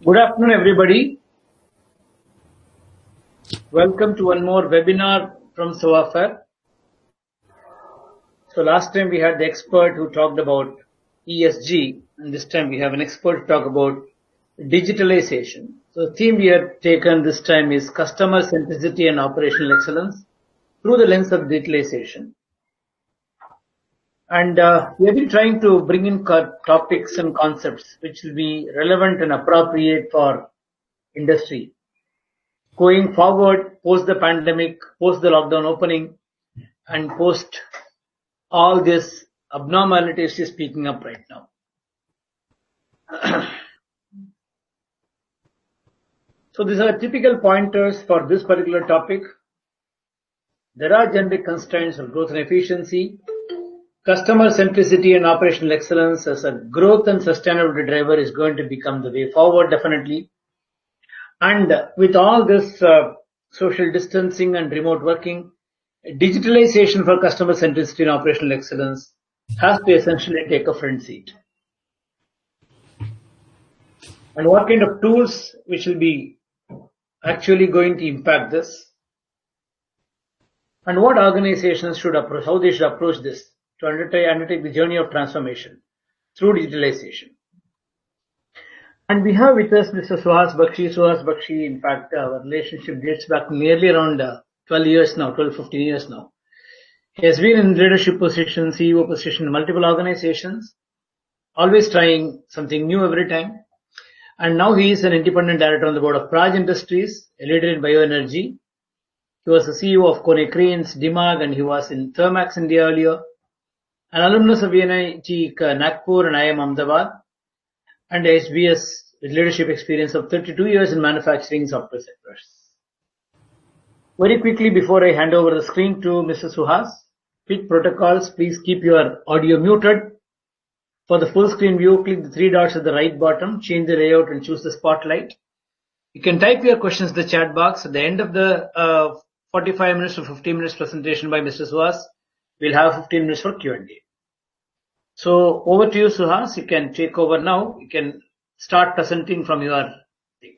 Good afternoon, everybody. Welcome to one more webinar from SOAFER. So last time we had the expert who talked about ESG, and this time we have an expert to talk about digitalization. So the theme we have taken this time is customer centricity and operational excellence through the lens of digitalization. And we have been trying to bring in topics and concepts which will be relevant and appropriate for industry. Going forward, post the pandemic, post the lockdown opening, and post all this abnormalities is speaking up right now. So these are typical pointers for this particular topic. There are generic constraints of growth and efficiency. Customer centricity and operational excellence as a growth and sustainability driver is going to become the way forward, definitely. And with all this social distancing and remote working, digitalization for customer centricity and operational excellence has to essentially take a front seat. And what kind of tools which will be actually going to impact this? And what organizations should approach, how they should approach this to undertake the journey of transformation through digitalization. And we have with us Mr. Suhas Bakshi. Suhas Bakshi, in fact, our relationship dates back nearly around 12 years now, 12, 15 years now. He has been in leadership position, CEO position in multiple organizations, always trying something new every time. And now he is an independent director on the board of Praj Industries, a leader in bioenergy. He was the CEO of Konecranes, Dimag, and he was in Thermax India earlier. An alumnus of NIT Nagpur and IIM Ahmedabad, and HBS with leadership experience of 32 years in manufacturing software sectors. Very quickly, before I hand over the screen to Mr. Suhas, quick protocols, please keep your audio muted. For the full screen view, click the three dots at the right bottom, change the layout and choose the spotlight. You can type your questions in the chat box. At the end of the 45 minutes to 15 minutes presentation by Mr. Suhas, we'll have 15 minutes for Q&A. So over to you, Suhas. You can take over now. You can start presenting from your thing.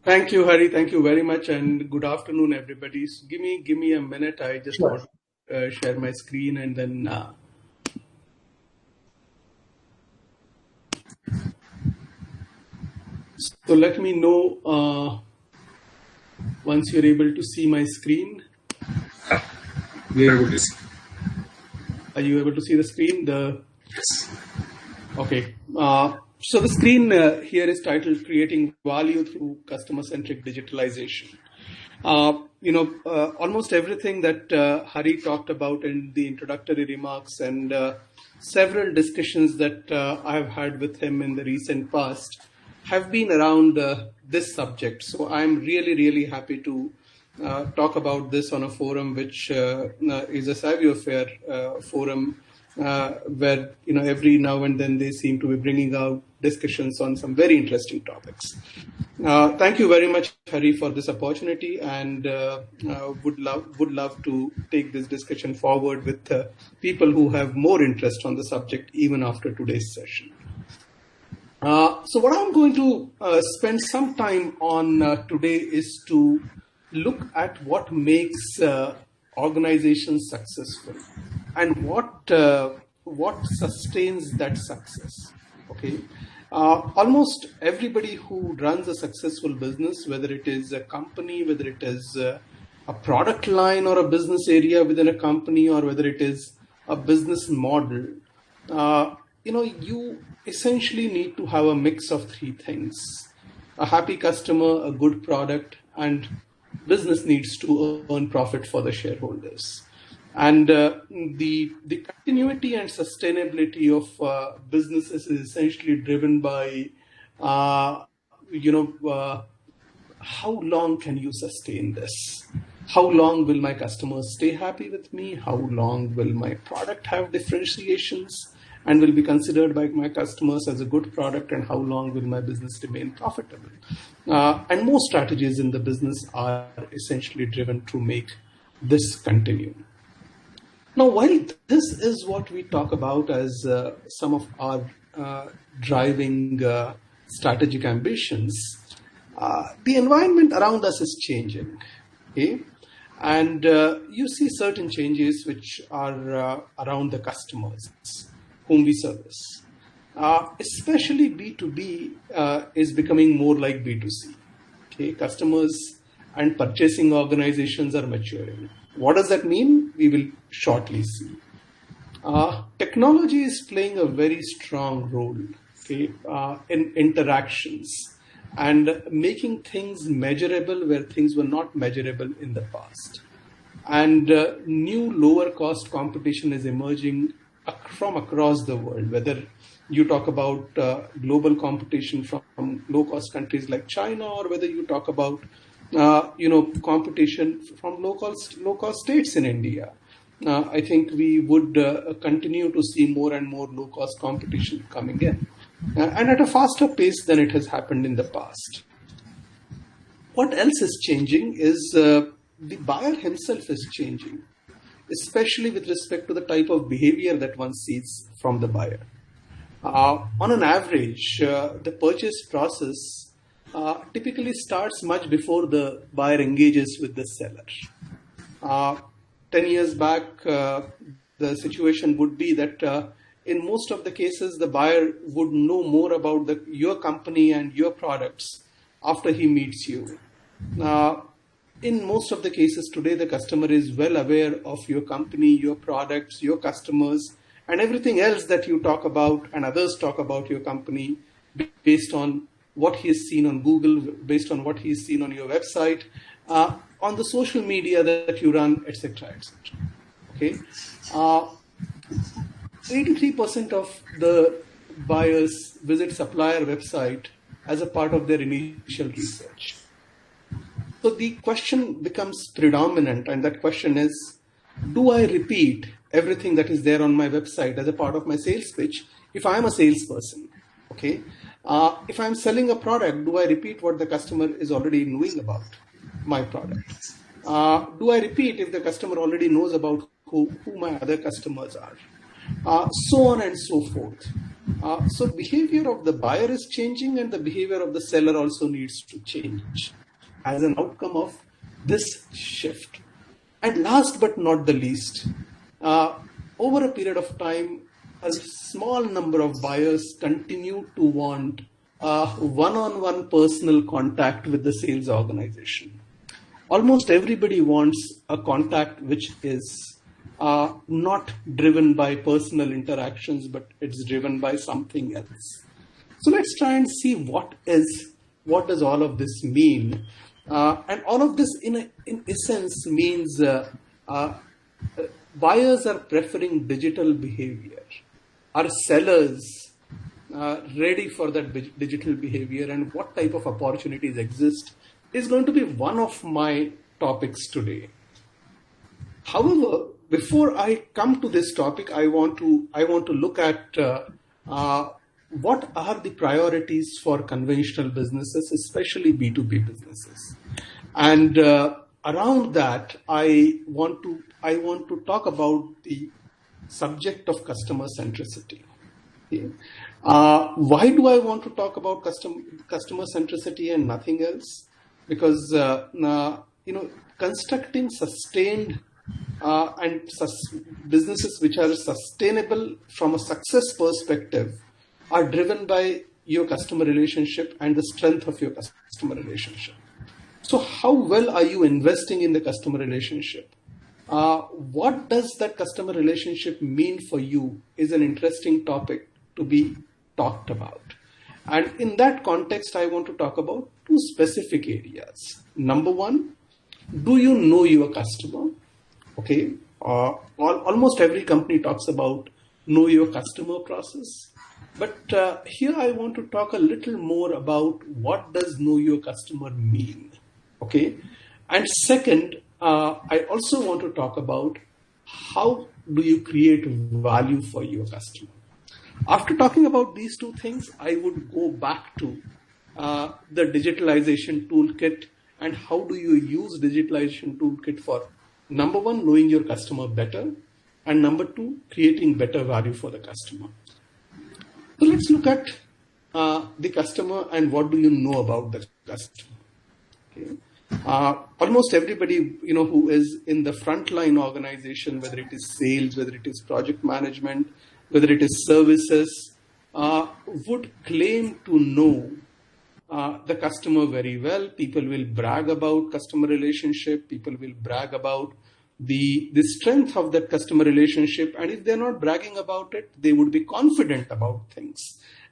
Thank you, Hari. Thank you very much, and good afternoon, everybody. So give me a minute. I just want to share my screen, and then so let me know once you're able to see my screen. We are able to see. Are you able to see the screen? Yes. Okay. So the screen here is titled Creating Value Through Customer-Centric Digitalization. Almost everything that Hari talked about in the introductory remarks and several discussions that I've had with him in the recent past have been around this subject. So I'm really, really happy to talk about this on a forum which is a Saviofair forum where every now and then they seem to be bringing out discussions on some very interesting topics. Thank you very much, Hari, for this opportunity, and would love to take this discussion forward with people who have more interest on the subject even after today's session. So what I'm going to spend some time on today is to look at what makes organizations successful and what sustains that success. Okay, almost everybody who runs a successful business, whether it is a company, whether it is a product line or a business area within a company, or whether it is a business model, you essentially need to have a mix of three things: a happy customer, a good product, and business needs to earn profit for the shareholders. And the continuity and sustainability of businesses is essentially driven by, how long can you sustain this? How long will my customers stay happy with me? How long will my product have differentiations and will be considered by my customers as a good product? And how long will my business remain profitable? And most strategies in the business are essentially driven to make this continue. Now, while this is what we talk about as some of our driving strategic ambitions, the environment around us is changing. Okay? And you see certain changes which are around the customers whom we service. Especially B2B is becoming more like B2C. Okay? Customers and purchasing organizations are maturing. What does that mean? We will shortly see. Technology is playing a very strong role, okay, in interactions and making things measurable where things were not measurable in the past. And new lower cost competition is emerging from across the world, whether you talk about global competition from low cost countries like China, or whether you talk about competition from low cost states in India. I think we would continue to see more and more low cost competition coming in, and at a faster pace than it has happened in the past. What else is changing is the buyer himself is changing, especially with respect to the type of behavior that one sees from the buyer. On an average, the purchase process typically starts much before the buyer engages with the seller. 10 years back, the situation would be that in most of the cases, the buyer would know more about your company and your products after he meets you. In most of the cases today, the customer is well aware of your company, your products, your customers, and everything else that you talk about and others talk about your company based on what he has seen on Google, based on what he has seen on your website, on the social media that you run, etc., etc. Okay, 83% of the buyers visit supplier website as a part of their initial research. So the question becomes predominant, and that question is, do I repeat everything that is there on my website as a part of my sales pitch if I am a salesperson? Okay. If I'm selling a product, do I repeat what the customer is already knowing about my product? Do I repeat if the customer already knows about who my other customers are? So on and so forth. So behavior of the buyer is changing, and the behavior of the seller also needs to change as an outcome of this shift. And last but not the least, over a period of time, a small number of buyers continue to want one-on-one personal contact with the sales organization. Almost everybody wants a contact which is not driven by personal interactions, but it's driven by something else. So let's try and see what does all of this mean. And all of this in essence means buyers are preferring digital behavior. Are sellers ready for that digital behavior, and what type of opportunities exist is going to be one of my topics today. However, before I come to this topic, I want to look at what are the priorities for conventional businesses, especially B2B businesses. And around that, I want to talk about the subject of customer centricity. Okay. Why do I want to talk about customer centricity and nothing else? Because constructing sustained and businesses which are sustainable from a success perspective are driven by your customer relationship and the strength of your customer relationship. So how well are you investing in the customer relationship? What does that customer relationship mean for you is an interesting topic to be talked about. And in that context, I want to talk about two specific areas. Number one, do you know your customer? Okay, almost every company talks about know your customer process. But here I want to talk a little more about what does know your customer mean. Okay, and second, I also want to talk about how do you create value for your customer. After talking about these two things, I would go back to the digitalization toolkit and how do you use digitalization toolkit for, number one, knowing your customer better, and number two, creating better value for the customer. So let's look at the customer and what do you know about the customer. Okay. Almost everybody, who is in the frontline organization, whether it is sales, whether it is project management, whether it is services, would claim to know the customer very well. People will brag about customer relationship. People will brag about the strength of that customer relationship. And if they're not bragging about it, they would be confident about things.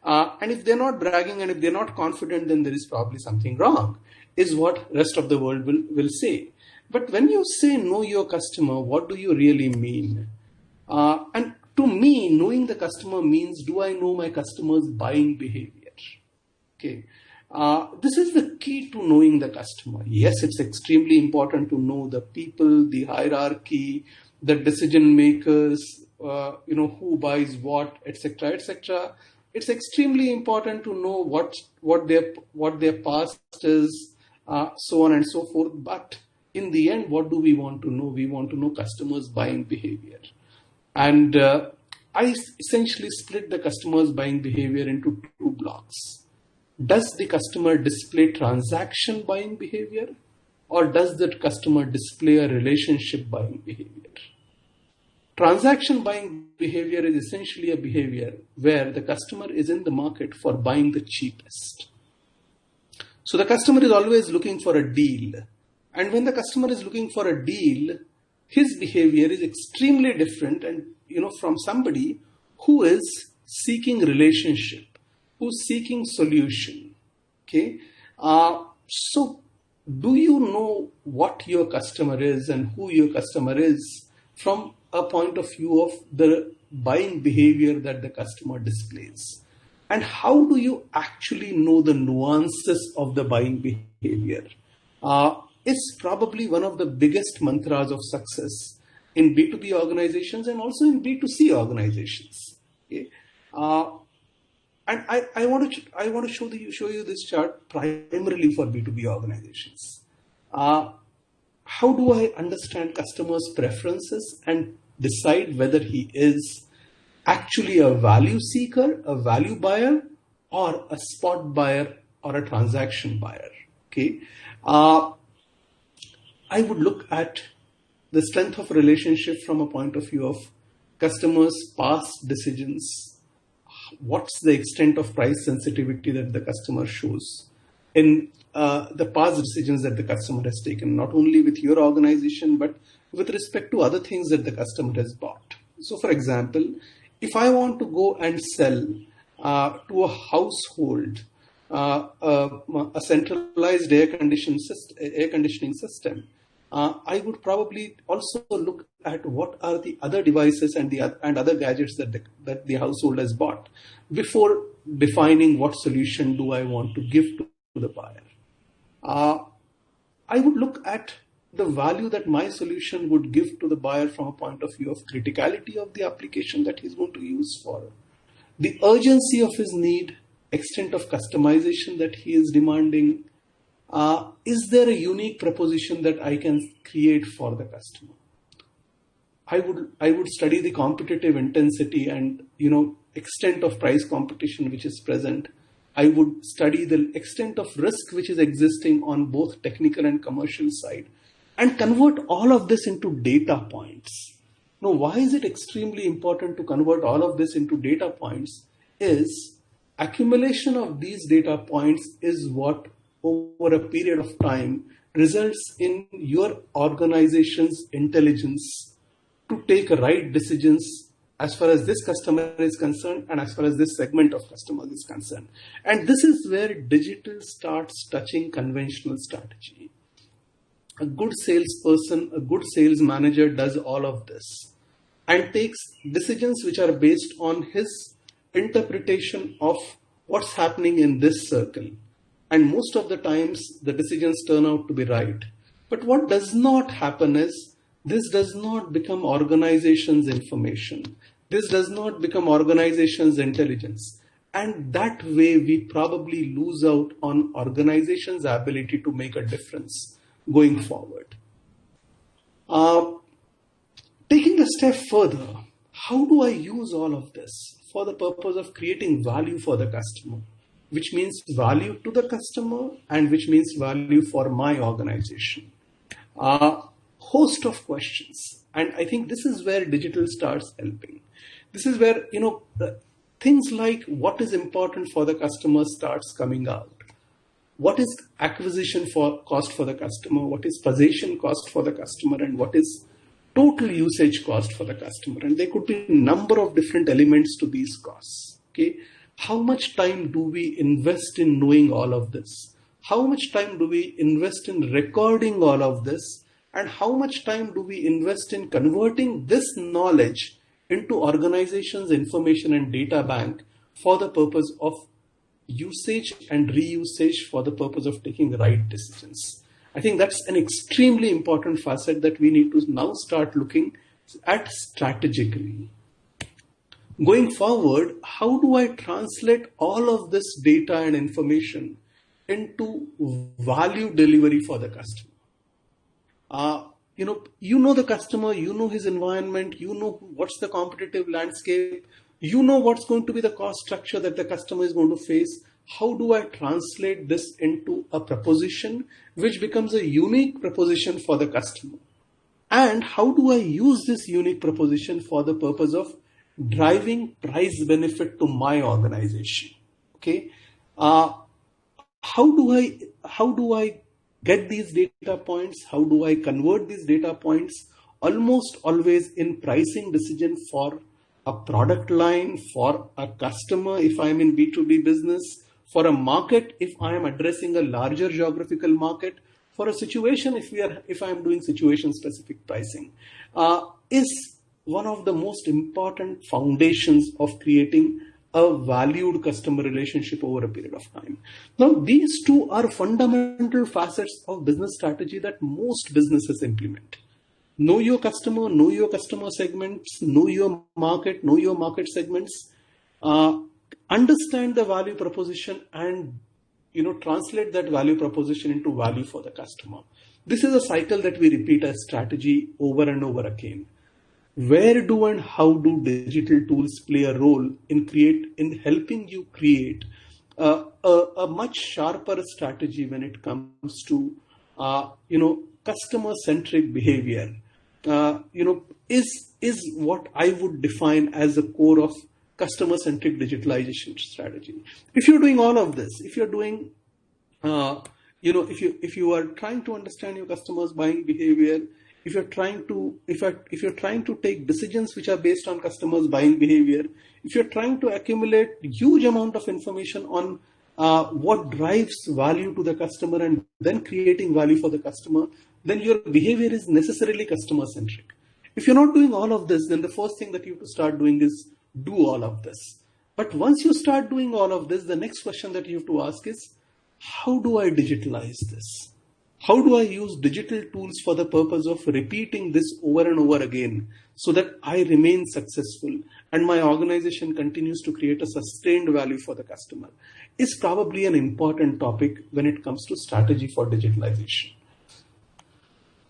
And if they're not bragging and if they're not confident, then there is probably something wrong, is what rest of the world will say. But when you say know your customer, what do you really mean? And to me, knowing the customer means, do I know my customer's buying behavior? Okay. This is the key to knowing the customer. Yes, it's extremely important to know the people, the hierarchy, the decision makers, who buys what, etc., etc. It's extremely important to know what their past is, so on and so forth. But in the end, what do we want to know? We want to know customers' buying behavior. And I essentially split the customer's buying behavior into two blocks. Does the customer display transaction buying behavior, or does the customer display a relationship buying behavior? Transaction buying behavior is essentially a behavior where the customer is in the market for buying the cheapest. So the customer is always looking for a deal. And when the customer is looking for a deal, his behavior is extremely different and from somebody who is seeking relationship, who's seeking solution. Okay. So do you know what your customer is and who your customer is from a point of view of the buying behavior that the customer displays? And how do you actually know the nuances of the buying behavior? It's probably one of the biggest mantras of success in B2B organizations and also in B2C organizations. Okay? And I want to show you this chart primarily for B2B organizations. How do I understand customers' preferences and decide whether he is actually a value seeker, a value buyer, or a spot buyer or a transaction buyer? Okay. I would look at the strength of a relationship from a point of view of customers' past decisions. What's the extent of price sensitivity that the customer shows in the past decisions that the customer has taken, not only with your organization, but with respect to other things that the customer has bought. So, for example, if I want to go and sell to a household a centralized air conditioning system, I would probably also look at what are the other devices and other gadgets that the household has bought before defining what solution do I want to give to the buyer. I would look at the value that my solution would give to the buyer from a point of view of criticality of the application that he's going to use for, the urgency of his need, extent of customization that he is demanding. Is there a unique proposition that I can create for the customer? I would study the competitive intensity and extent of price competition which is present. I would study the extent of risk which is existing on both technical and commercial side, and convert all of this into data points. Now, why is it extremely important to convert all of this into data points? Is accumulation of these data points is what over a period of time results in your organization's intelligence to take right decisions as far as this customer is concerned and as far as this segment of customers is concerned. And this is where digital starts touching conventional strategy. A good salesperson, a good sales manager does all of this and takes decisions which are based on his interpretation of what's happening in this circle. And most of the times the decisions turn out to be right. But what does not happen is this does not become organization's information. This does not become organization's intelligence. And that way we probably lose out on organization's ability to make a difference going forward. Taking a step further, how do I use all of this for the purpose of creating value for the customer? which means value to the customer and which means value for my organization. Host of questions. And I think this is where digital starts helping. This is where, things like what is important for the customer starts coming out. What is acquisition cost for the customer? What is possession cost for the customer? And what is total usage cost for the customer? And there could be a number of different elements to these costs. Okay, how much time do we invest in knowing all of this? How much time do we invest in recording all of this? And how much time do we invest in converting this knowledge into organizations' information and data bank for the purpose of usage and reusage for the purpose of taking the right decisions? I think that's an extremely important facet that we need to now start looking at strategically. Going forward, how do I translate all of this data and information into value delivery for the customer? You know the customer, you know his environment, you know what's the competitive landscape, you know what's going to be the cost structure that the customer is going to face. How do I translate this into a proposition which becomes a unique proposition for the customer? And how do I use this unique proposition for the purpose of driving price benefit to my organization? Okay. How do I get these data points? How do I convert these data points? Almost always in pricing decision for a product line, for a customer if I'm in B2B business, for a market if I am addressing a larger geographical market, for a situation if I am doing situation specific pricing, is one of the most important foundations of creating a valued customer relationship over a period of time. Now, these two are fundamental facets of business strategy that most businesses implement. Know your customer segments, know your market segments, understand the value proposition and translate that value proposition into value for the customer. This is a cycle that we repeat as strategy over and over again. Where do and how do digital tools play a role in helping you create a much sharper strategy when it comes to customer centric behavior? Is what I would define as the core of customer centric digitalization strategy. If you're doing all of this, if you're doing if you are trying to understand your customers' buying behavior, if you're trying to take decisions which are based on customers' buying behavior, if you're trying to accumulate huge amount of information on what drives value to the customer and then creating value for the customer, then your behavior is necessarily customer centric. If you're not doing all of this, then the first thing that you have to start doing is do all of this. But once you start doing all of this, the next question that you have to ask is, how do I digitalize this? How do I use digital tools for the purpose of repeating this over and over again so that I remain successful and my organization continues to create a sustained value for the customer? Is probably an important topic when it comes to strategy for digitalization.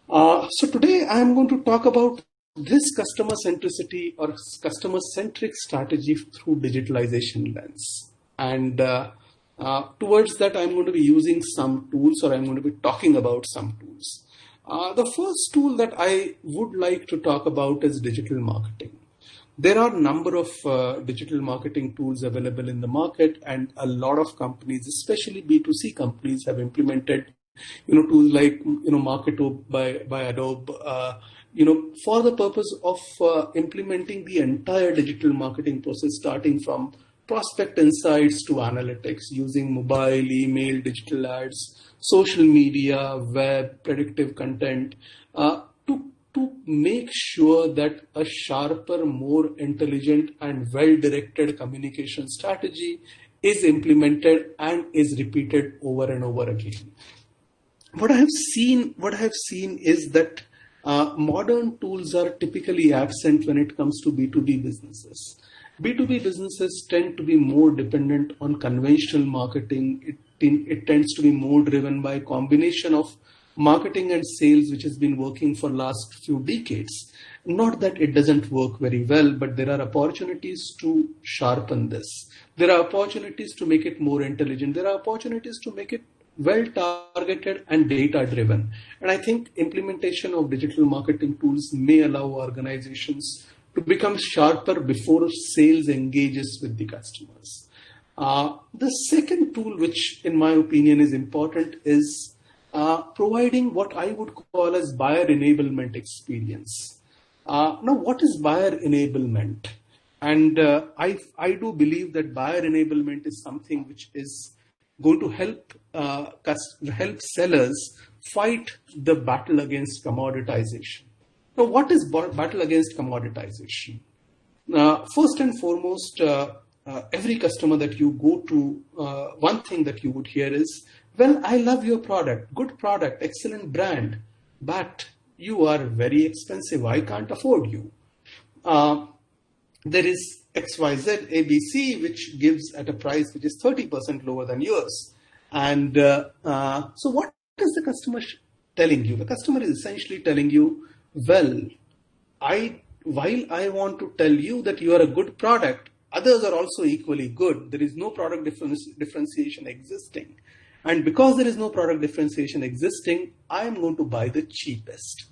So today I am going to talk about this customer centricity or customer centric strategy through digitalization lens. And towards that, I'm going to be using some tools, or I'm going to be talking about some tools. The first tool that I would like to talk about is digital marketing. There are a number of digital marketing tools available in the market, and a lot of companies, especially B2C companies, have implemented tools like Marketo by Adobe, for the purpose of implementing the entire digital marketing process, starting from prospect insights to analytics, using mobile, email, digital ads, social media, web, predictive content, to make sure that a sharper, more intelligent and well-directed communication strategy is implemented and is repeated over and over again. What I have seen is that modern tools are typically absent when it comes to B2B businesses. B2B businesses tend to be more dependent on conventional marketing. It tends to be more driven by a combination of marketing and sales which has been working for last few decades. Not that it doesn't work very well, but there are opportunities to sharpen this. There are opportunities to make it more intelligent. There are opportunities to make it well targeted and data driven. And I think implementation of digital marketing tools may allow organizations to become sharper before sales engages with the customers. The second tool, which in my opinion is important, is providing what I would call as buyer enablement experience. Now, what is buyer enablement? And I do believe that buyer enablement is something which is going to help sellers fight the battle against commoditization. Now, what is battle against commoditization? First and foremost, every customer that you go to, one thing that you would hear is, well, I love your product, good product, excellent brand, but you are very expensive. I can't afford you. There is XYZ ABC, which gives at a price which is 30% lower than yours. And so what is the customer telling you? The customer is essentially telling you, well, while I want to tell you that you are a good product, others are also equally good. There is no product differentiation existing. And because there is no product differentiation existing, I am going to buy the cheapest.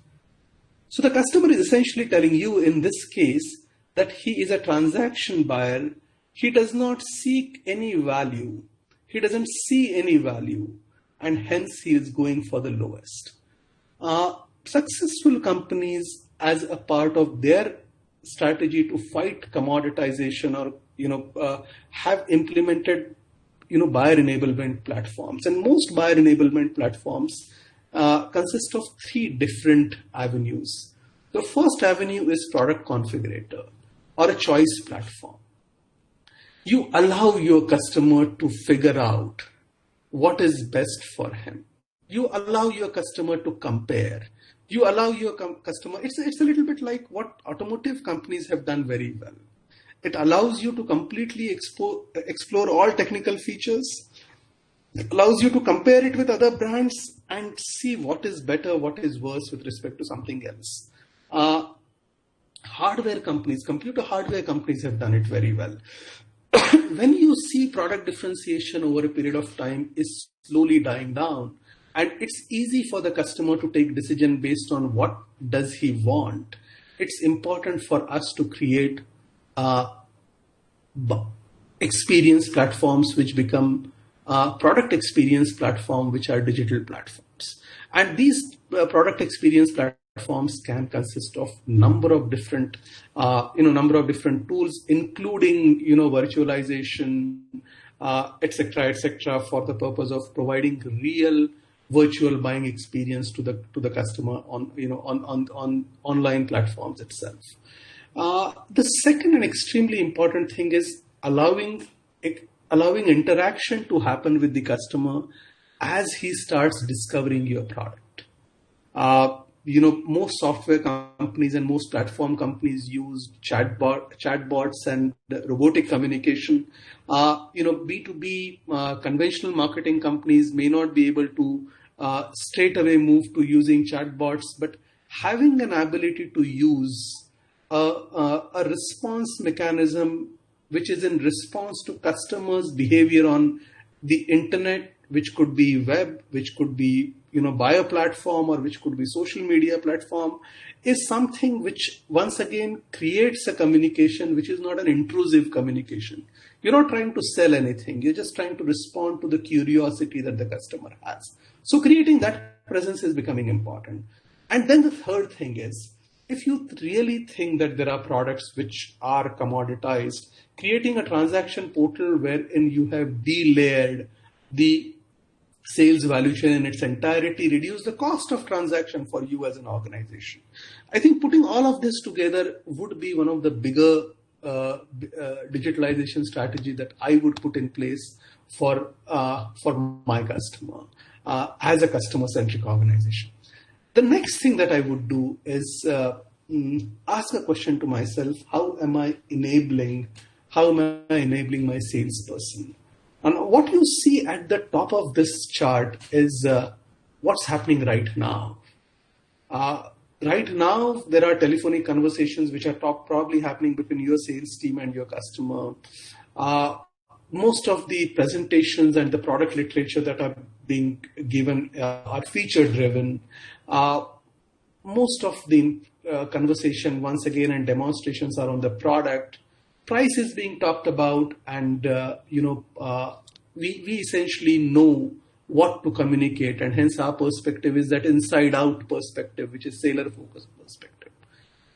So the customer is essentially telling you in this case that he is a transaction buyer. He does not seek any value. He doesn't see any value. And hence he is going for the lowest. Successful companies, as a part of their strategy to fight commoditization, or have implemented buyer enablement platforms. And most buyer enablement platforms consist of three different avenues. The first avenue is product configurator or a choice platform. You allow your customer to figure out what is best for him. You allow your customer to compare. You allow your customer, it's a little bit like what automotive companies have done very well. It allows you to completely explore all technical features. It allows you to compare it with other brands and see what is better, what is worse with respect to something else. Hardware companies, computer hardware companies have done it very well. When you see product differentiation over a period of time is slowly dying down, and it's easy for the customer to take decision based on what does he want, it's important for us to create experience platforms which become product experience platform, which are digital platforms. And these product experience platforms can consist of number of different tools, including virtualization, etc., for the purpose of providing real virtual buying experience to the customer on online platforms itself. The second and extremely important thing is allowing interaction to happen with the customer as he starts discovering your product. Most software companies and most platform companies use chatbots and robotic communication. B2B conventional marketing companies may not be able to straight away move to using chatbots, but having an ability to use a response mechanism which is in response to customers' behavior on the internet, which could be web, which could be buyer platform, or which could be social media platform, is something which once again creates a communication which is not an intrusive communication. You're not trying to sell anything. You're just trying to respond to the curiosity that the customer has. So creating that presence is becoming important. And then the third thing is, if you really think that there are products which are commoditized, creating a transaction portal wherein you have de-layered the sales value chain in its entirety, reduce the cost of transaction for you as an organization. I think putting all of this together would be one of the bigger digitalization strategy that I would put in place for my customer as a customer-centric organization. The next thing that I would do is ask a question to myself: how am I enabling my salesperson? And what you see at the top of this chart is what's happening right now. Right now, there are telephonic conversations which are probably happening between your sales team and your customer. Most of the presentations and the product literature that are being given are feature driven. Most of the conversation, once again, and demonstrations are on the product. Price is being talked about, and we essentially know what to communicate, and hence our perspective is that inside-out perspective, which is seller-focused perspective.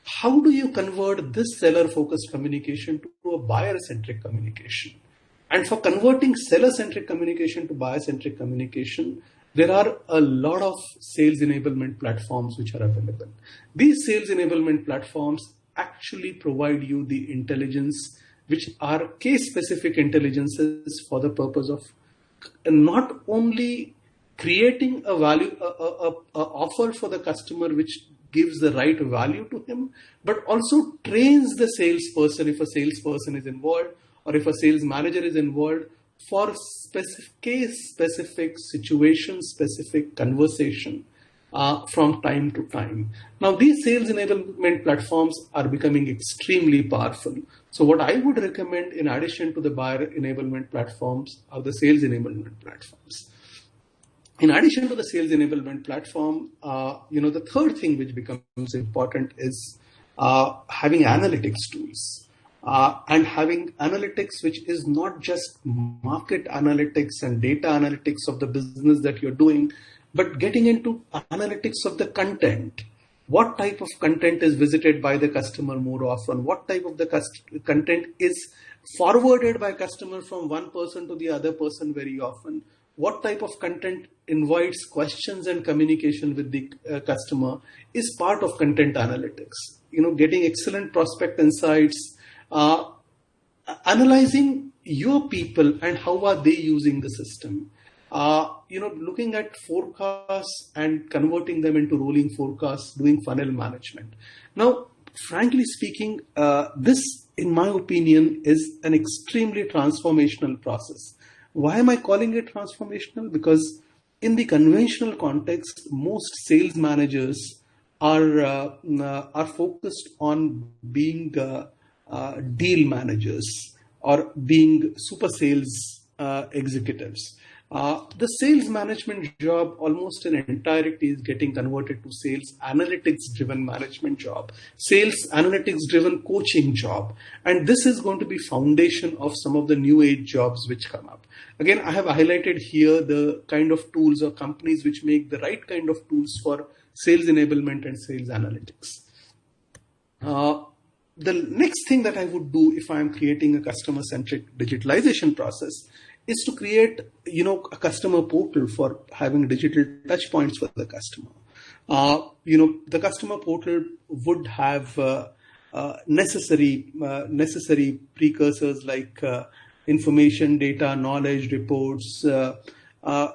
How do you convert this seller-focused communication to a buyer-centric communication? And for converting seller-centric communication to buyer-centric communication, there are a lot of sales enablement platforms which are available. These sales enablement platforms actually provide you the intelligence, which are case-specific intelligences for the purpose of not only creating a value, a offer for the customer which gives the right value to him, but also trains the salesperson if a salesperson is involved or if a sales manager is involved for case-specific, situation-specific conversation from time to time. Now, these sales enablement platforms are becoming extremely powerful. So what I would recommend in addition to the buyer enablement platforms are the sales enablement platforms. In addition to the sales enablement platform, the third thing which becomes important is having analytics tools. And having analytics which is not just market analytics and data analytics of the business that you're doing, but getting into analytics of the content. What type of content is visited by the customer more often? What type of the content is forwarded by customer from one person to the other person very often? What type of content invites questions and communication with the customer is part of content analytics. Getting excellent prospect insights, analyzing your people and how are they using the system. Looking at forecasts and converting them into rolling forecasts, doing funnel management. Now, frankly speaking, this, in my opinion, is an extremely transformational process. Why am I calling it transformational? Because in the conventional context, most sales managers are focused on being deal managers or being super sales executives. The sales management job almost in entirety is getting converted to sales analytics driven management job, sales analytics driven coaching job. And this is going to be foundation of some of the new age jobs which come up. Again, I have highlighted here the kind of tools or companies which make the right kind of tools for sales enablement and sales analytics. The next thing that I would do if I am creating a customer centric digitalization process is to create, a customer portal for having digital touch points for the customer. The customer portal would have necessary precursors like information, data, knowledge, reports,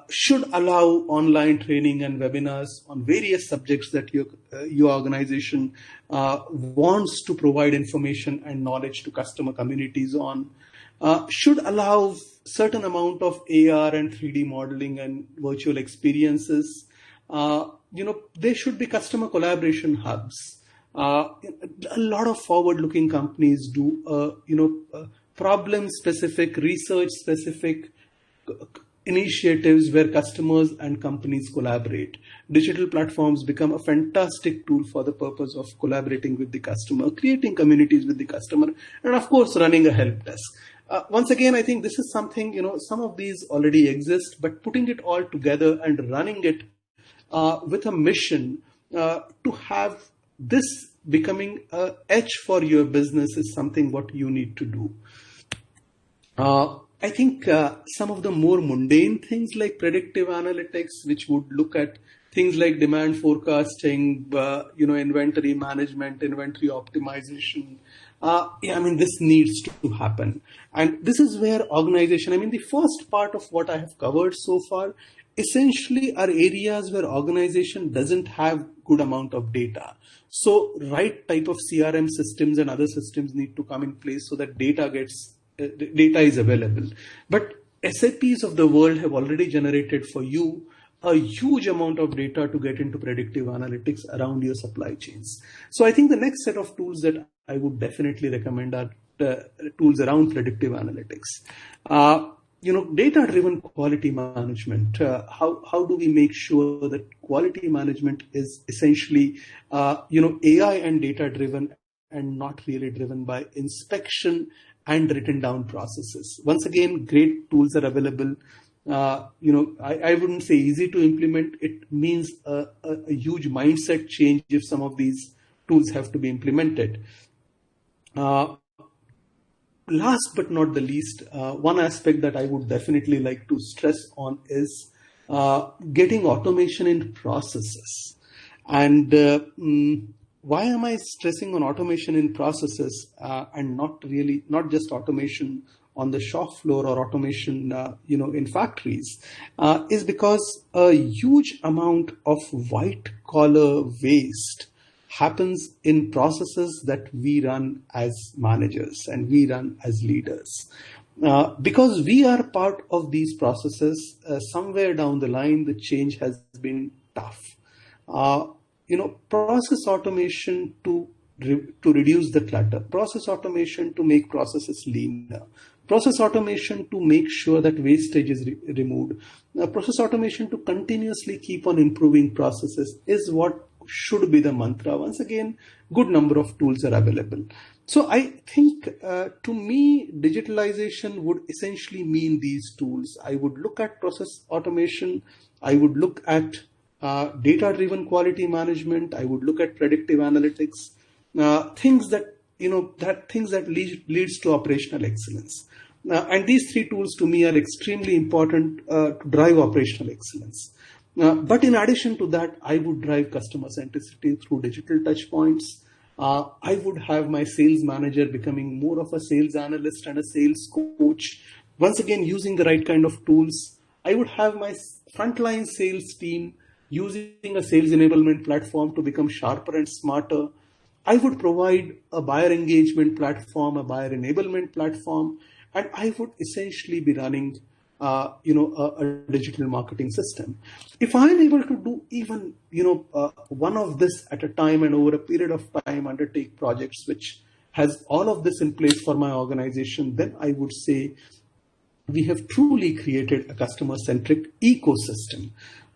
should allow online training and webinars on various subjects that your organization wants to provide information and knowledge to customer communities on. Should allow certain amount of AR and 3D modeling and virtual experiences. There should be customer collaboration hubs. A lot of forward-looking companies do, problem-specific, research-specific initiatives where customers and companies collaborate. Digital platforms become a fantastic tool for the purpose of collaborating with the customer, creating communities with the customer, and of course, running a help desk. Once again, I think this is something, some of these already exist, but putting it all together and running it with a mission to have this becoming an edge for your business is something what you need to do. I think some of the more mundane things like predictive analytics, which would look at things like demand forecasting, inventory management, inventory optimization. This needs to happen. And this is where organization, the first part of what I have covered so far, essentially are areas where organization doesn't have good amount of data. So right type of CRM systems and other systems need to come in place so that data is available. But SAPs of the world have already generated for you a huge amount of data to get into predictive analytics around your supply chains. So I think the next set of tools that I would definitely recommend are tools around predictive analytics. Data-driven quality management. How do we make sure that quality management is essentially, AI and data-driven and not really driven by inspection and written down processes? Once again, great tools are available. I wouldn't say easy to implement. It means a huge mindset change if some of these tools have to be implemented. Last but not the least, one aspect that I would definitely like to stress on is getting automation in processes. And why am I stressing on automation in processes and not just automation on the shop floor or automation, in factories, is because a huge amount of white collar waste happens in processes that we run as managers and we run as leaders. Because we are part of these processes, somewhere down the line, the change has been tough. Process automation to reduce the clutter, process automation to make processes leaner, process automation to make sure that wastage is removed, process automation to continuously keep on improving processes is what should be the mantra. Once again, good number of tools are available. So I think to me, digitalization would essentially mean these tools. I would look at process automation. I would look at data-driven quality management. I would look at predictive analytics, things that leads to operational excellence. And these three tools to me are extremely important to drive operational excellence. But in addition to that, I would drive customer centricity through digital touch points. I would have my sales manager becoming more of a sales analyst and a sales coach. Once again, using the right kind of tools. I would have my frontline sales team using a sales enablement platform to become sharper and smarter. I would provide a buyer engagement platform, a buyer enablement platform, and I would essentially be running a digital marketing system. If I am able to do even, one of this at a time and over a period of time undertake projects which has all of this in place for my organization, then I would say we have truly created a customer-centric ecosystem.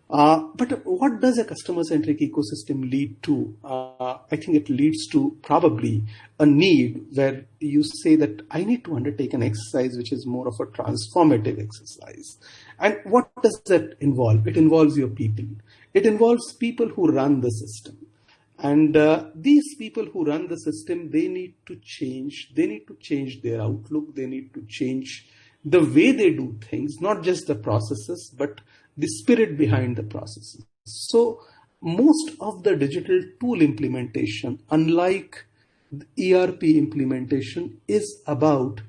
But what does a customer-centric ecosystem lead to? I think it leads to probably a need where you say that I need to undertake an exercise which is more of a transformative exercise. And what does that involve? It involves your people. It involves people who run the system. And these people who run the system, they need to change. They need to change their outlook. They need to change the way they do things, not just the processes, but the spirit behind the processes. So most of the digital tool implementation, unlike the ERP implementation, is about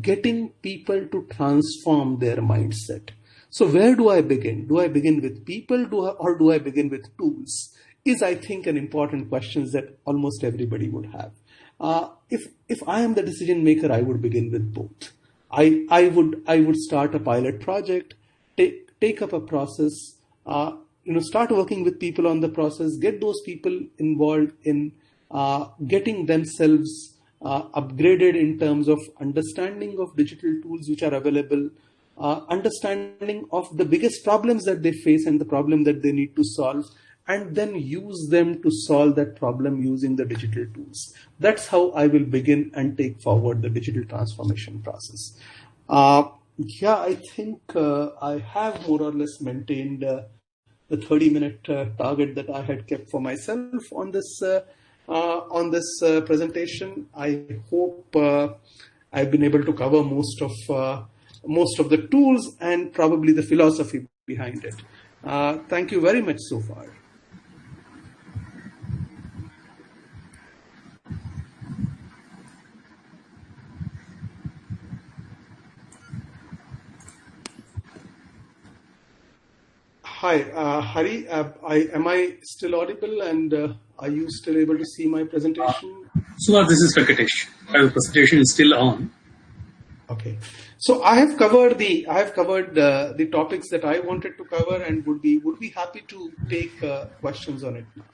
getting people to transform their mindset. So where do I begin? Do I begin with people or do I begin with tools? Is, I think, an important question that almost everybody would have. If I am the decision maker, I would begin with both. I would start a pilot project, take up a process, start working with people on the process, get those people involved in getting themselves upgraded in terms of understanding of digital tools which are available, understanding of the biggest problems that they face and the problem that they need to solve, and then use them to solve that problem using the digital tools. That's how I will begin and take forward the digital transformation process. I think I have more or less maintained the 30-minute target that I had kept for myself on this presentation. I hope I've been able to cover most of the tools and probably the philosophy behind it. Thank you very much so far. Hi, Hari, am I still audible and are you still able to see my presentation? So this is Venkatesh. The presentation is still on. Okay, so I have covered the topics that I wanted to cover, and would be happy to take questions on it now.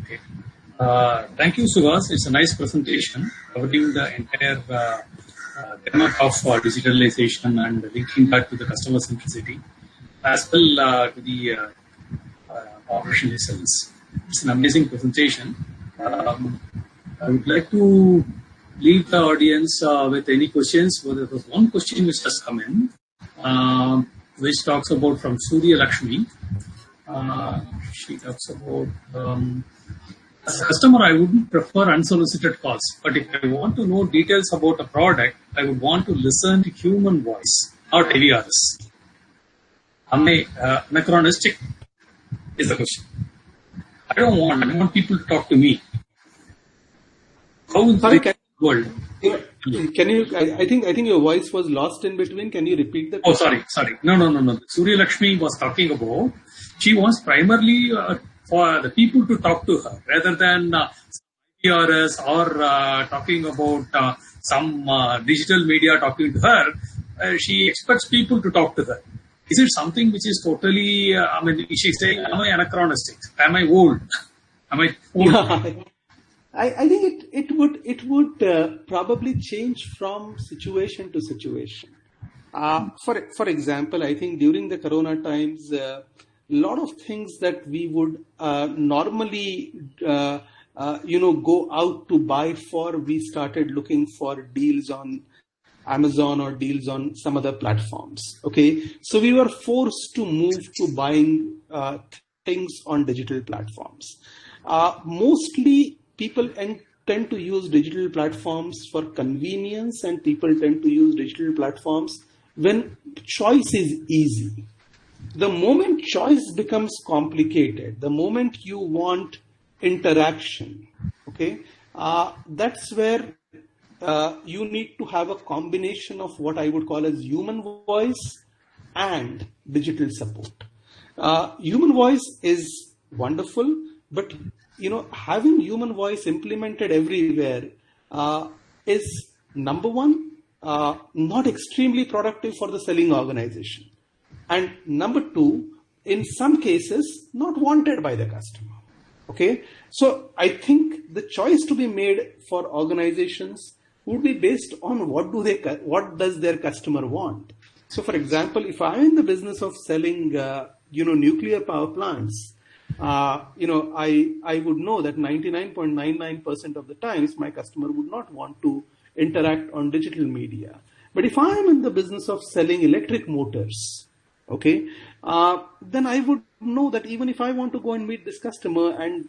Okay. Thank you, Suhas. It's a nice presentation covering the entire gamut of digitalization and linking that to the customer centricity, as well to the operational excellence. It's an amazing presentation. I would like to leave the audience with any questions. Well, there was one question which has come in, which talks about from Surya Lakshmi. She talks about, as a customer, I wouldn't prefer unsolicited calls, but if I want to know details about a product, I would want to listen to human voice, not AVRs. Am I anachronistic? Is the question. I want people to talk to me. How Sorry, world? Can you? I think your voice was lost in between. Can you repeat that? Oh, sorry. No. Surya Lakshmi was talking about. She wants primarily for the people to talk to her rather than PRS or talking about some digital media talking to her. She expects people to talk to her. Is it something which is totally? She's saying, "Am I anachronistic? Am I old? Am I old?" Yeah. I think it would probably change from situation to situation. For example, I think during the Corona times, a lot of things that we would normally go out to buy for, we started looking for deals on Amazon or deals on some other platforms. Okay, so we were forced to move to buying things on digital platforms. Mostly people tend to use digital platforms for convenience, and people tend to use digital platforms when choice is easy. The moment choice becomes complicated, the moment you want interaction, okay, that's where you need to have a combination of what I would call as human voice and digital support. Human voice is wonderful, but having human voice implemented everywhere is, number one, not extremely productive for the selling organization, and number two, in some cases, not wanted by the customer. Okay, so I think the choice to be made for organizations would be based on what does their customer want. So, for example, if I'm in the business of selling, nuclear power plants, I would know that 99.99% of the times my customer would not want to interact on digital media. But if I am in the business of selling electric motors, okay, then I would know that even if I want to go and meet this customer and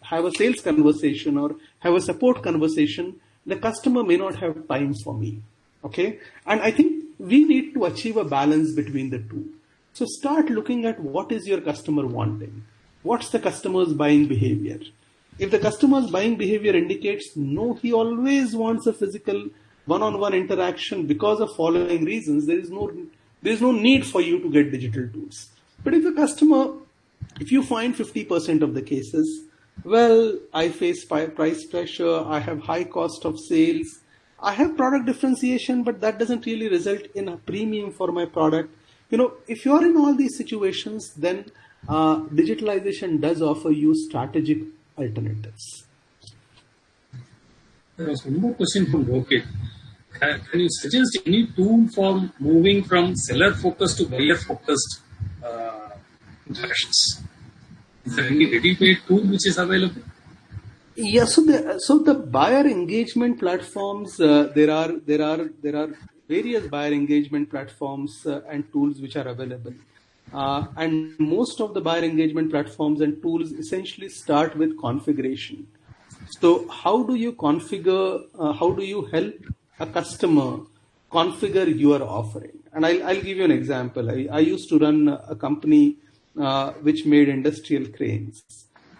have a sales conversation or have a support conversation, the customer may not have time for me. Okay, and I think we need to achieve a balance between the two. So start looking at what is your customer wanting. What's the customer's buying behavior? If the customer's buying behavior indicates no, he always wants a physical one-on-one interaction because of following reasons, there is no need for you to get digital tools. But if you find 50% of the cases, well, I face price pressure, I have high cost of sales, I have product differentiation, but that doesn't really result in a premium for my product. If you're in all these situations, then digitalization does offer you strategic alternatives. There was one more question from Rohit. Can you suggest any tool for moving from seller-focused to buyer-focused interactions? Is there any ready-made tool which is available? Yeah, so the buyer engagement platforms, there are various buyer engagement platforms and tools which are available. And most of the buyer engagement platforms and tools essentially start with configuration. So how do you configure, how do you help a customer configure your offering? And I'll give you an example. I used to run a company which made industrial cranes.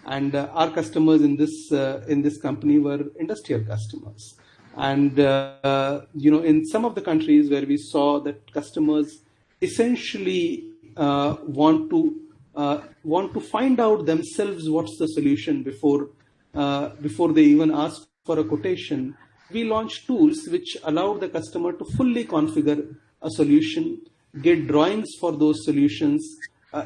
And our customers in this company were industrial customers. And, in some of the countries where we saw that customers essentially want to find out themselves what's the solution before they even ask for a quotation, we launched tools which allow the customer to fully configure a solution, get drawings for those solutions,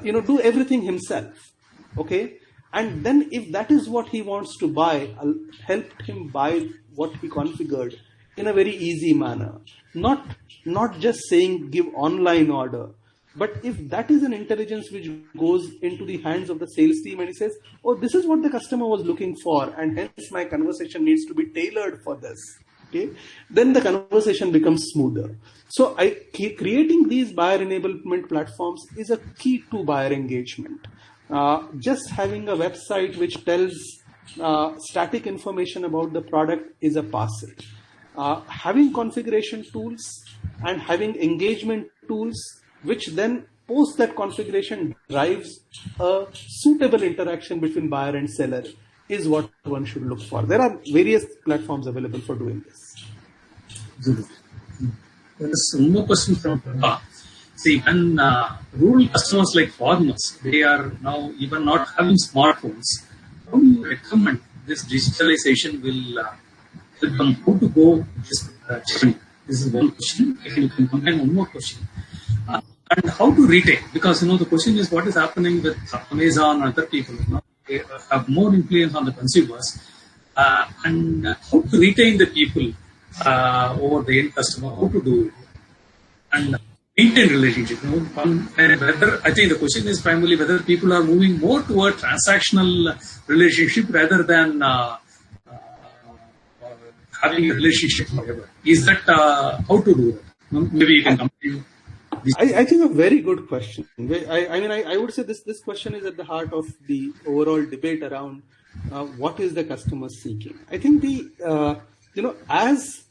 do everything himself. Okay. And then if that is what he wants to buy, I'll help him buy what he configured in a very easy manner. Not just saying give online order, but if that is an intelligence which goes into the hands of the sales team and he says, oh, this is what the customer was looking for, and hence my conversation needs to be tailored for this. Okay, then the conversation becomes smoother. So creating these buyer enablement platforms is a key to buyer engagement. Just having a website which tells static information about the product is a parcel. Having configuration tools and having engagement tools which then post that configuration drives a suitable interaction between buyer and seller is what one should look for. There are various platforms available for doing this. There is one more question from See, when rural customers like farmers, they are now even not having smartphones, how do you recommend this digitalization will help them how to go this journey? This is one question. You can combine one more question. And how to retain? Because, the question is what is happening with Amazon and other people. They have more influence on the consumers. And how to retain the people over the end customer, how to do it. And maintain relationship. Whether, I think the question is primarily whether people are moving more toward transactional relationship rather than having a relationship forever. Is that how to do that? Maybe you can continue. I think a very good question. I would say this question is at the heart of the overall debate around what is the customer seeking. I think as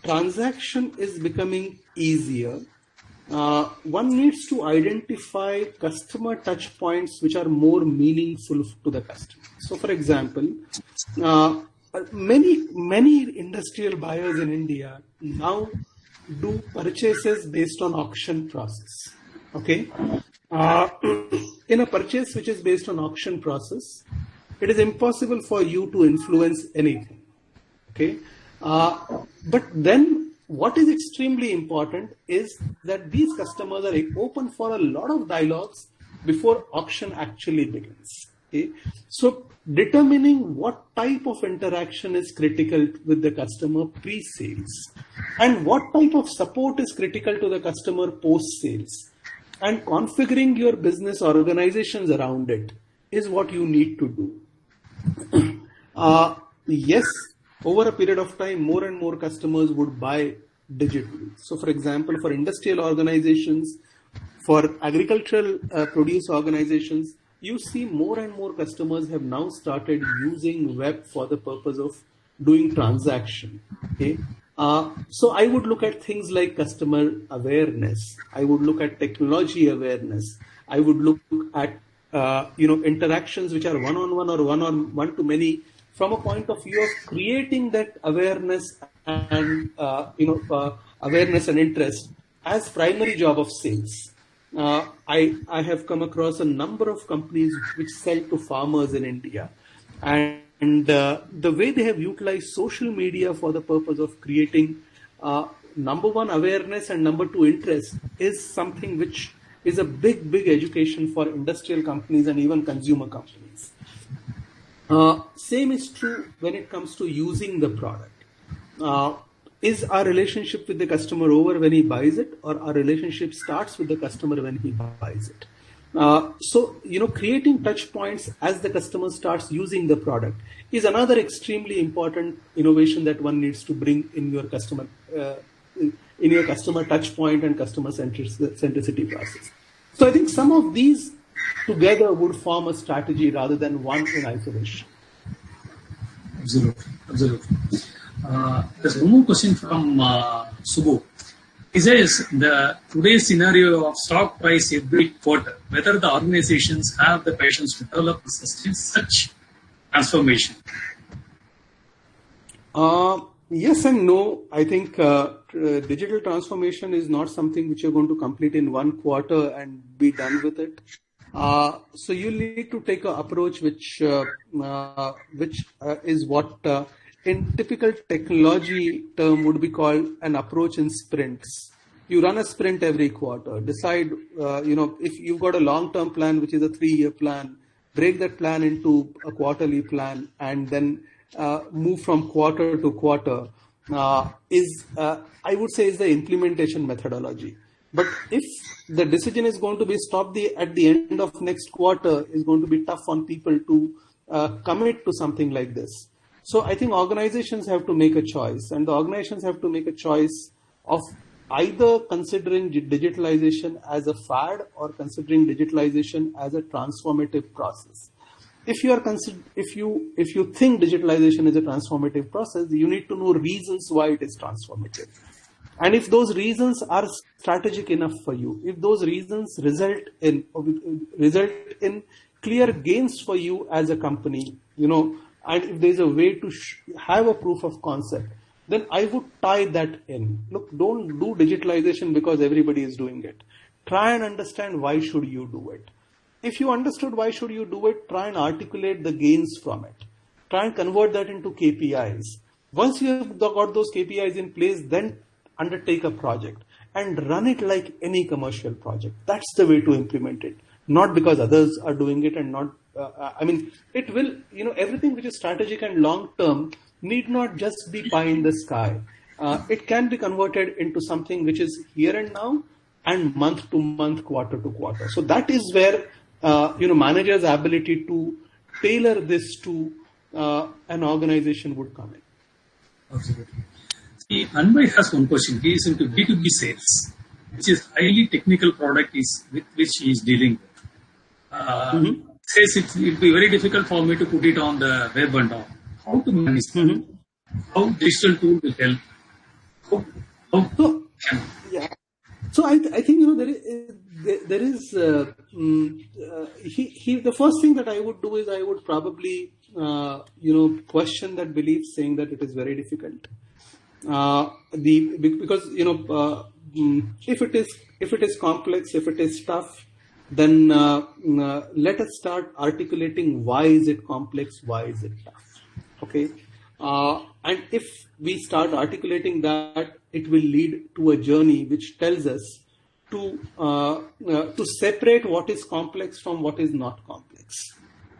transaction is becoming easier, one needs to identify customer touch points which are more meaningful to the customer. So, for example, many industrial buyers in India now do purchases based on auction process. Okay, in a purchase which is based on auction process, it is impossible for you to influence anything. Okay, but then what is extremely important is that these customers are open for a lot of dialogues before auction actually begins. Okay, so determining what type of interaction is critical with the customer pre-sales and what type of support is critical to the customer post-sales and configuring your business organizations around it is what you need to do. Yes, over a period of time, more and more customers would buy digitally. So, for example, for industrial organizations, for agricultural produce organizations, you see more and more customers have now started using web for the purpose of doing transaction. Okay, so I would look at things like customer awareness. I would look at technology awareness. I would look at interactions which are one-on-one or one-to-many from a point of view of creating that awareness and awareness and interest as primary job of sales. I have come across a number of companies which sell to farmers in India, and the way they have utilized social media for the purpose of creating number one awareness and number two interest is something which is a big education for industrial companies and even consumer companies. Same is true when it comes to using the product. Is our relationship with the customer over when he buys it, or our relationship starts with the customer when he buys it? So, creating touch points as the customer starts using the product is another extremely important innovation that one needs to bring in your customer touch point and customer centricity process. So I think some of these together would form a strategy rather than one in isolation. Absolutely. There's one more question from Subbu. He says, today's scenario of stock price every quarter, whether the organizations have the patience to develop and sustain such transformation? Yes and no. I think digital transformation is not something which you're going to complete in one quarter and be done with it. So you need to take an approach which is what in typical technology term would be called an approach in sprints. You run a sprint every quarter, decide, if you've got a long-term plan, which is a 3-year plan, break that plan into a quarterly plan, and then move from quarter to quarter I would say is the implementation methodology. But if the decision is going to be stopped at the end of next quarter, is going to be tough on people to commit to something like this. So I think organizations have to make a choice, and the organizations have to make a choice of either considering digitalization as a fad or considering digitalization as a transformative process. If you think digitalization is a transformative process, you need to know reasons why it is transformative. And if those reasons are strategic enough for you, if those reasons result in clear gains for you as a company, and if there's a way to have a proof of concept, then I would tie that in. Look, don't do digitalization because everybody is doing it. Try and understand why should you do it. If you understood why should you do it, try and articulate the gains from it. Try and convert that into KPIs. Once you have got those KPIs in place, then undertake a project and run it like any commercial project. That's the way to implement it. Not because others are doing it and not, it will, everything which is strategic and long-term need not just be pie in the sky. It can be converted into something which is here and now and month to month, quarter to quarter. So that is where, managers' ability to tailor this to an organization would come in. Absolutely. See, Anvay has one question. He is into B2B sales, which is highly technical product with which he is dealing with. Says it will be very difficult for me to put it on the web and all. How to manage that? How digital tool will help? So I think there is the first thing that I would do is I would probably question that belief, saying that it is very difficult. Because if it is complex, if it is tough, then let us start articulating why is it complex, why is it tough. Okay, and if we start articulating that, it will lead to a journey which tells us to separate what is complex from what is not complex.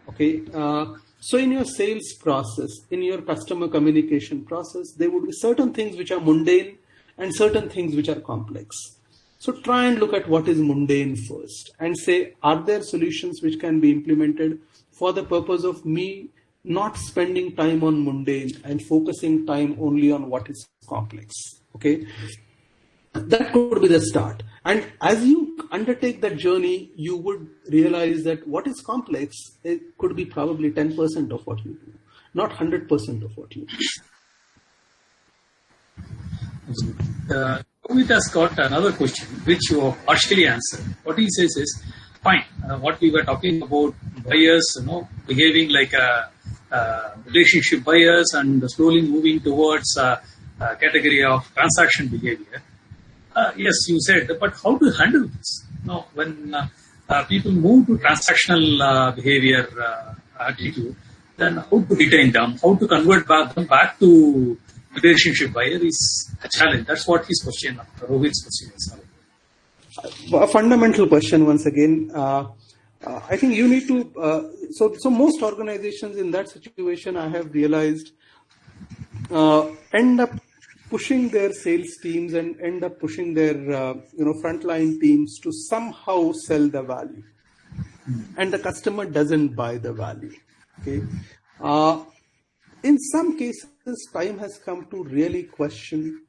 Okay, so in your sales process, in your customer communication process, there would be certain things which are mundane and certain things which are complex. So try and look at what is mundane first and say, are there solutions which can be implemented for the purpose of me not spending time on mundane and focusing time only on what is complex. Okay, that could be the start. And as you undertake that journey, you would realize that what is complex, it could be probably 10% of what you do, not 100% of what you do. Rohit has got another question, which you have partially answered. What he says is, fine, what we were talking about, buyers, behaving like a relationship buyers and slowly moving towards a category of transaction behavior. Yes, you said, but how to handle this? When people move to transactional behavior attitude, then how to retain them, how to convert them back to relationship buyer is a challenge. That's what his question, Rohit's question is. A fundamental question once again. I think you need to, so most organizations in that situation, I have realized, end up pushing their sales teams and end up pushing their, frontline teams to somehow sell the value. And the customer doesn't buy the value. Okay. In some cases, time has come to really question,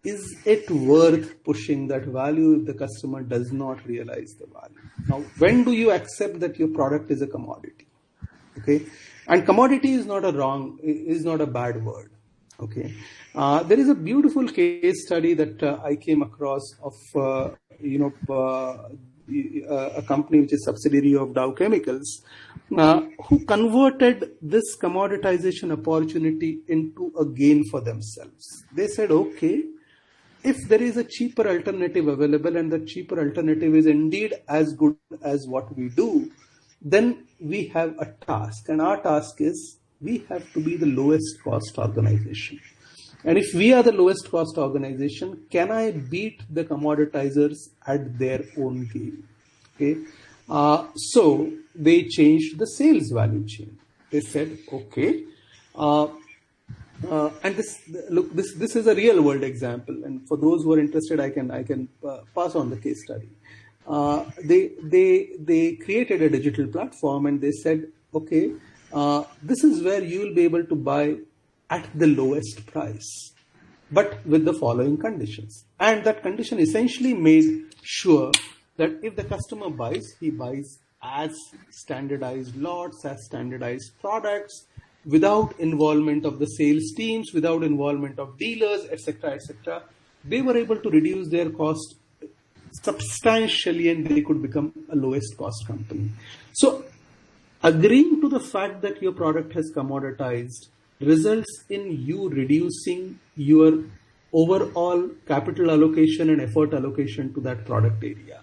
is it worth pushing that value if the customer does not realize the value? Now, when do you accept that your product is a commodity? Okay, and commodity is not a bad word. Okay, there is a beautiful case study that I came across of a company which is subsidiary of Dow Chemicals, who converted this commoditization opportunity into a gain for themselves. They said, okay, if there is a cheaper alternative available and the cheaper alternative is indeed as good as what we do, then we have a task. And our task is we have to be the lowest cost organization. And if we are the lowest cost organization, can I beat the commoditizers at their own game? Okay. So they changed the sales value chain. They said, okay, and this is a real world example. And for those who are interested, I can pass on the case study. They created a digital platform and they said, okay, this is where you will be able to buy at the lowest price, but with the following conditions. And that condition essentially made sure that if the customer buys, he buys as standardized lots, as standardized products, without involvement of the sales teams, without involvement of dealers, etc., etc. They were able to reduce their cost substantially and they could become a lowest cost company. So agreeing to the fact that your product has commoditized results in you reducing your overall capital allocation and effort allocation to that product area.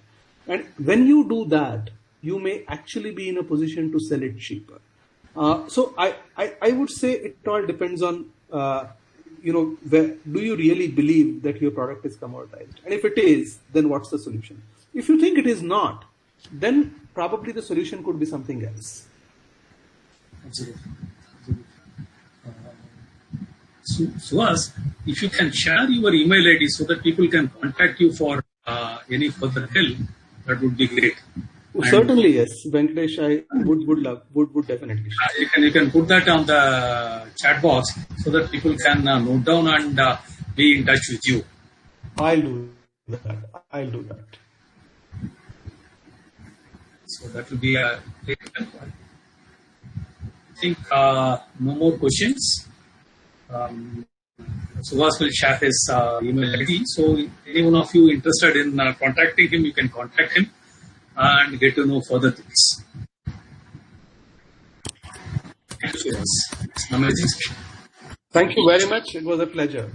And when you do that, you may actually be in a position to sell it cheaper. So I would say it all depends on, do you really believe that your product is commoditized? And if it is, then what's the solution? If you think it is not, then probably the solution could be something else. Absolutely. Suhas, if you can share your email ID so that people can contact you for any further help, that would be great. Certainly, yes. Venkatesh, I would definitely share. You can put that on the chat box so that people can note down and be in touch with you. I'll do that. So that will be a great help. I think no more questions. Suhas will share his email ID. So any one of you interested in contacting him, you can contact him and get to know further things. Thank you, Suhas. It's an amazing session. Thank you very much. It was a pleasure.